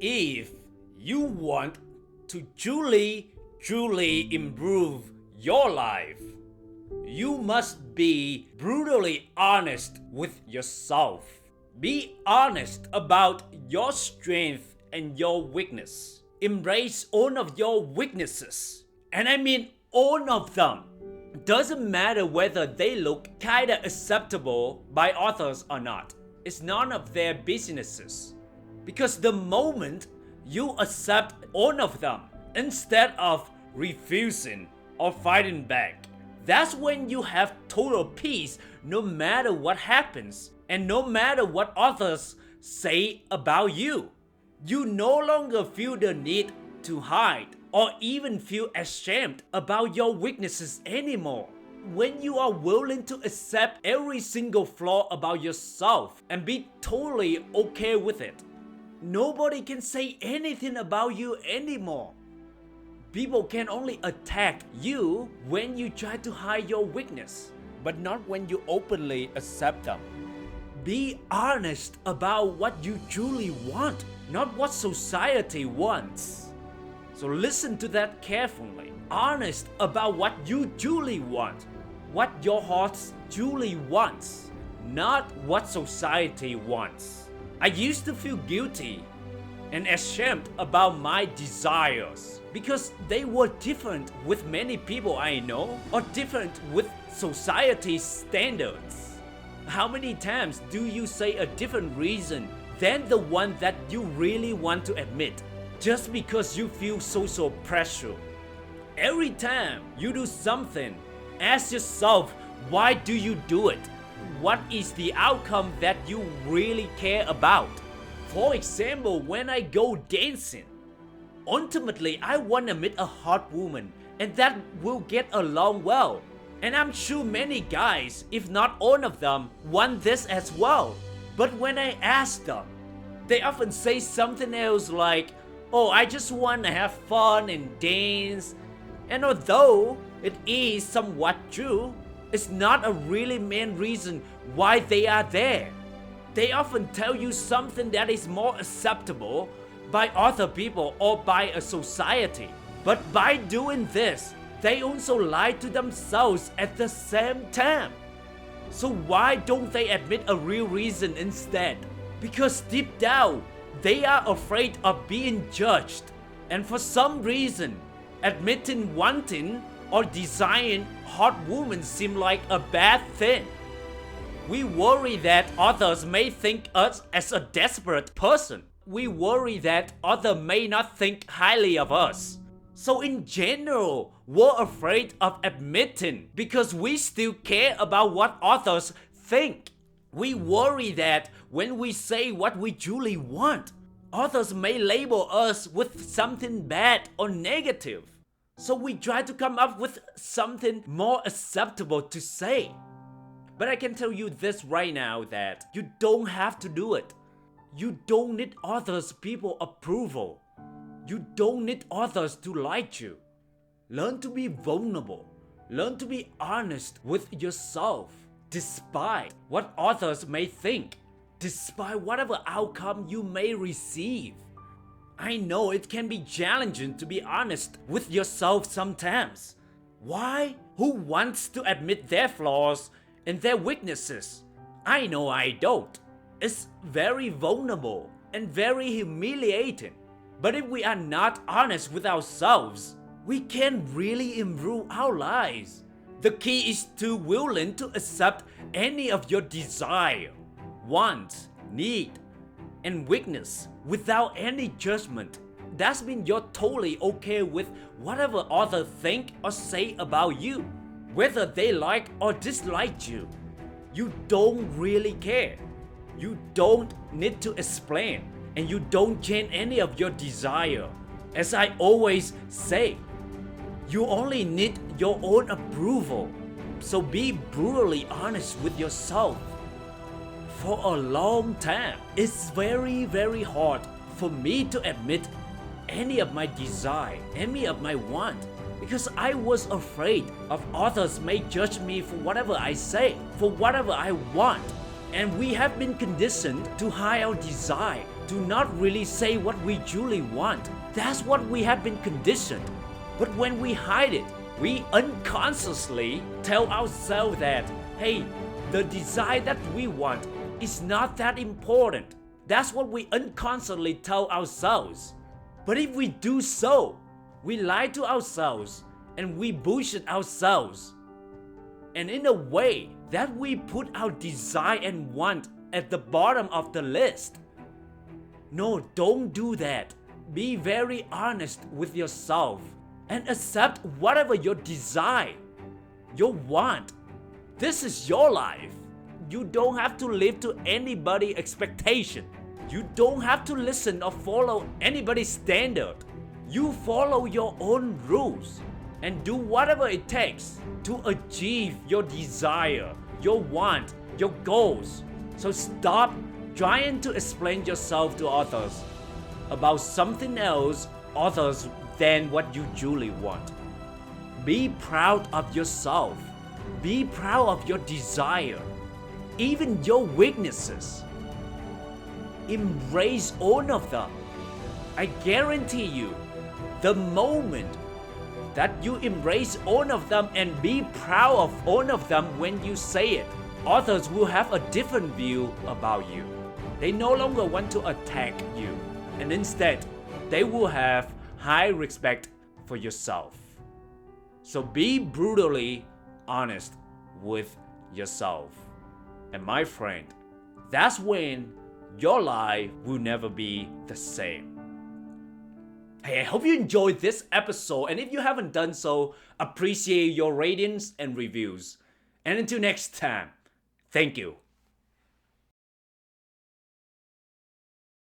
If you want to truly improve your life, you must be brutally honest with yourself. Be honest about your strength and your weakness. Embrace all of your weaknesses. And I mean all of them. Doesn't matter whether they look kinda acceptable by others or not. It's none of their businesses. Because the moment you accept all of them instead of refusing or fighting back, that's when you have total peace no matter what happens and no matter what others say about you. You no longer feel the need to hide or even feel ashamed about your weaknesses anymore. When you are willing to accept every single flaw about yourself and be totally okay with it, nobody can say anything about you anymore. People can only attack you when you try to hide your weakness, but not when you openly accept them. Be honest about what you truly want, not what society wants. So listen to that carefully. Honest about what you truly want, what your heart truly wants, not what society wants. I used to feel guilty and ashamed about my desires because they were different with many people I know or different with society's standards. How many times do you say a different reason than the one that you really want to admit just because you feel social pressure? Every time you do something, ask yourself, why do you do it? What is the outcome that you really care about? For example, when I go dancing, ultimately I want to meet a hot woman and that will get along well. And I'm sure many guys, if not all of them, want this as well. But when I ask them, they often say something else like, oh, I just want to have fun and dance. And although it is somewhat true, it's not a really main reason why they are there. They often tell you something that is more acceptable by other people or by a society. But by doing this, they also lie to themselves at the same time. So why don't they admit a real reason instead? Because deep down, they are afraid of being judged. And for some reason, admitting wanting or desiring hot women seem like a bad thing. We worry that others may think us as a desperate person. We worry that others may not think highly of us. So in general, we're afraid of admitting because we still care about what others think. We worry that when we say what we truly want, others may label us with something bad or negative. So we try to come up with something more acceptable to say. But I can tell you this right now that you don't have to do it. You don't need others' people approval. You don't need others to like you. Learn to be vulnerable. Learn to be honest with yourself, despite what others may think, despite whatever outcome you may receive. I know it can be challenging to be honest with yourself sometimes. Why? Who wants to admit their flaws and their weaknesses? I know I don't. It's very vulnerable and very humiliating. But if we are not honest with ourselves, we can't really improve our lives. The key is to willing to accept any of your desire, wants, need, and weakness without any judgment. That means you're totally okay with whatever others think or say about you. Whether they like or dislike you, you don't really care. You don't need to explain, and you don't change any of your desire. As I always say, you only need your own approval. So be brutally honest with yourself. For a long time, it's very hard for me to admit any of my desire, any of my want, because I was afraid of others may judge me for whatever I say, for whatever I want. And we have been conditioned to hide our desire, to not really say what we truly want. That's what we have been conditioned. But when we hide it, we unconsciously tell ourselves that, hey, the desire that we want is not that important. That's what we unconsciously tell ourselves. But if we do so, we lie to ourselves and we bullshit ourselves. And in a way that we put our desire and want at the bottom of the list. No, don't do that. Be very honest with yourself and accept whatever your desire, your want. This is your life. You don't have to live to anybody's expectation. You don't have to listen or follow anybody's standard. You follow your own rules and do whatever it takes to achieve your desire, your want, your goals. So stop trying to explain yourself to others about something else other than what you truly want. Be proud of yourself. Be proud of your desire, even your weaknesses. Embrace all of them. I guarantee you, the moment that you embrace all of them and be proud of all of them when you say it, others will have a different view about you. They no longer want to attack you, and instead, they will have high respect for yourself. So be brutally honest with yourself. And my friend, that's when your life will never be the same. Hey, I hope you enjoyed this episode, and if you haven't done so, appreciate your ratings and reviews. And until next time, thank you.